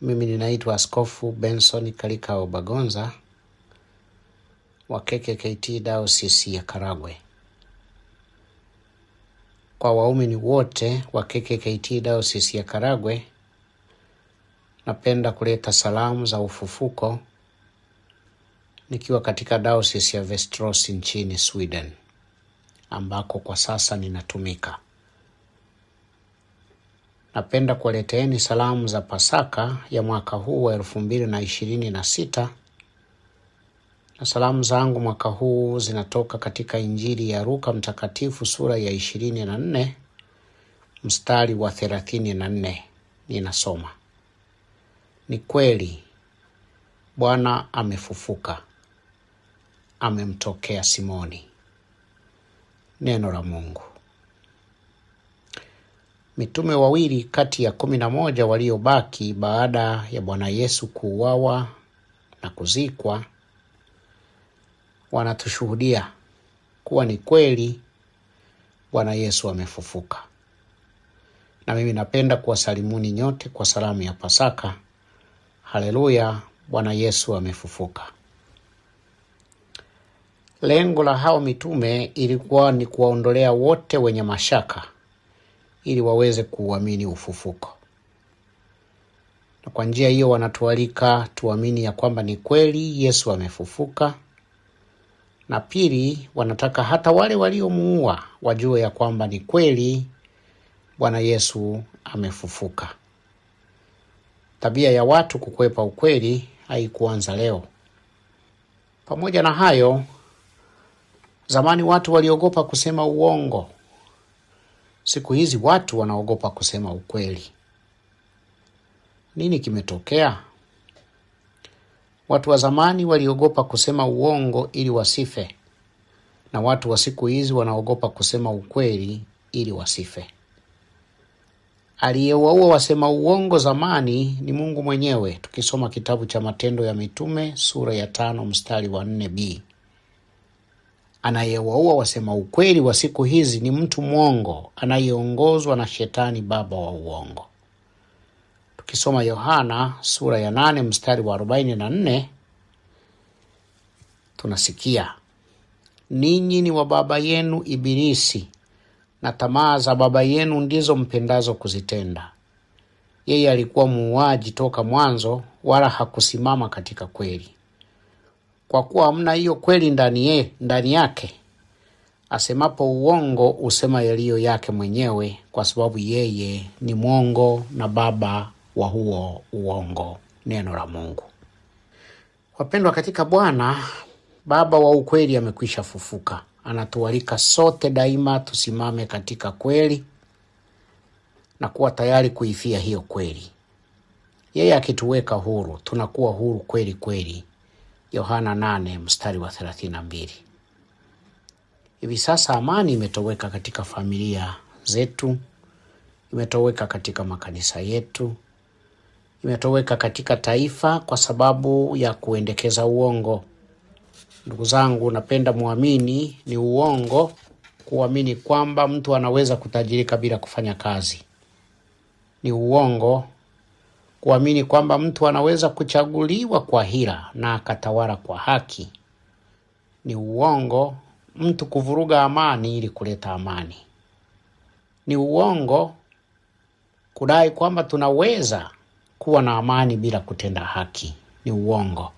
Mimi ninaitwa Askofu Benson Kalika Bagonza wa KKKT Diocese ya Karagwe. Kwa waumini wote wa KKKT Diocese ya Karagwe, napenda kuleta salamu za ufufuko nikiwa katika Diocese ya Västerås nchini Sweden, ambako kwa sasa ninatumika. Napenda kuwaleteeni salamu za Pasaka ya mwaka huu wa 2026, na salamu zangu mwaka huu zinatoka katika Injili ya Luka Mtakatifu sura ya 24 mstari wa 34. Ninasoma: ni kweli Bwana amefufuka, amemtokea Simoni. Neno la Mungu. Mitume wawili kati ya 11 waliobaki baada ya Bwana Yesu kuuawa na kuzikwa wanatushuhudia kuwa ni kweli Bwana Yesu amefufuka. Na mimi napenda kuwasalimuni nyote kwa salamu ya Pasaka. Haleluya, Bwana Yesu amefufuka. Lengo la hao mitume ilikuwa ni kuwaondolea wote wenye mashaka ili waweze kuamini ufufuko. Na kwa njia hiyo wanatualika tuamini ya kwamba ni kweli Yesu amefufuka. Na pili, wanataka hata wale waliomuua wajue ya kwamba ni kweli Bwana Yesu amefufuka. Tabia ya watu kukwepa ukweli haikuanza leo. Pamoja na hayo, zamani watu waliogopa kusema uongo. Siku hizi watu wanaogopa kusema ukweli. Nini kimetokea? Watu wa zamani waliogopa kusema uongo ili wasife, na watu wa siku hizi wanaogopa kusema ukweli ili wasife. Aliyewaua wasema uongo zamani ni Mungu mwenyewe. Tukisoma kitabu cha Matendo ya Mitume sura ya 5 mstari wa 4b. Anayewaua wasema ukweli wa siku hizi ni mtu mwongo anayeongozwa na Shetani, baba wa uongo. Tukisoma Yohana sura ya 8 mstari wa 44, tunasikia: ninyi ni wa baba yenu Ibilisi, na tamaa za baba yenu ndizo mpendazo kuzitenda. Yeye alikuwa muuaji toka mwanzo, wala hakusimama katika kweli, kwa kuwa hamna hiyo kweli ndani yake. Asemapo uongo usema yaliyo yake mwenyewe, kwa sababu yeye ni mwongo na baba wa huo uongo. Neno la Mungu. Wapendwa katika Bwana, baba wa ukweli amekwisha fufuka. Anatualika sote daima tusimame katika kweli na kuwa tayari kuifia hiyo kweli. Yeye akituweka huru, tunakuwa huru kweli kweli. Yohana 8 mstari wa 32. Hivi sasa amani imetoweka katika familia zetu, imetoweka katika makanisa yetu, imetoweka katika taifa kwa sababu ya kuendekeza uongo. Ndugu zangu, napenda muamini ni uongo kuamini kwamba mtu anaweza kutajirika bila kufanya kazi. Ni uongo kuamini kwamba mtu anaweza kuchaguliwa kwa hila na akatawala kwa haki. Ni uongo mtu kuvuruga amani ili kuleta amani. Ni uongo kudai kwamba tunaweza kuwa na amani bila kutenda haki. Ni uongo.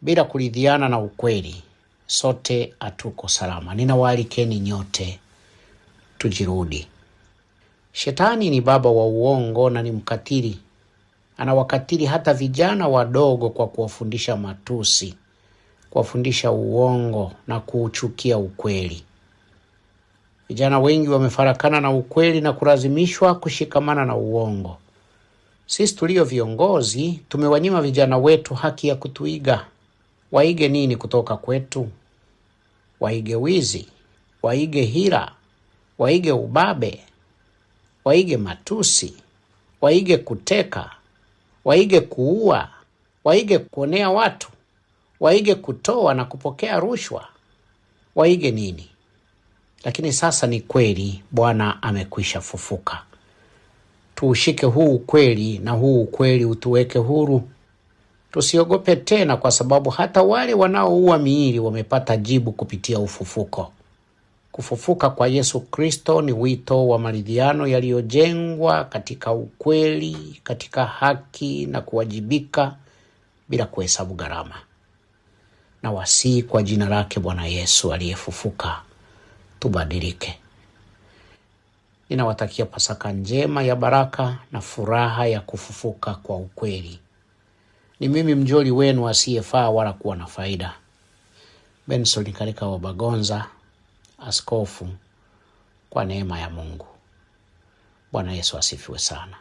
Bila kuridhiana na ukweli, sote hatuko salama. Ninawaalikeni nyote tujirudi. Shetani ni baba wa uongo na ni mkatili. Anawakatili hata vijana wadogo kwa kuwafundisha matusi, kuwafundisha uongo na kuuchukia ukweli. Vijana wengi wamefarakana na ukweli na kulazimishwa kushikamana na uongo. Sisi tulio viongozi tumewanyima vijana wetu haki ya kutuiga. Waige nini kutoka kwetu? Waige wizi, waige hila, waige ubabe, waige matusi, waige kuteka, waige kuua, waige kuonea watu, waige kutoa na kupokea rushwa. Waige nini? Lakini sasa ni kweli Bwana amekwisha fufuka. Tuushike huu ukweli na huu ukweli utuweke huru. Tusiogope tena, kwa sababu hata wale wanaoua miili wamepata jibu kupitia ufufuko. Kufufuka kwa Yesu Kristo ni wito wa maridhiano yaliyojengwa katika ukweli, katika haki na kuwajibika bila kuhesabu gharama. Na wasihi kwa jina lake Bwana Yesu aliyefufuka, tubadilike. Ninawatakia Pasaka njema ya baraka na furaha ya kufufuka kwa ukweli. Ni mimi mjoli wenu asiyefaa wala kuwa na faida, Benson Kalika wa Bagonza, askofu kwa neema ya Mungu. Bwana Yesu asifiwe sana.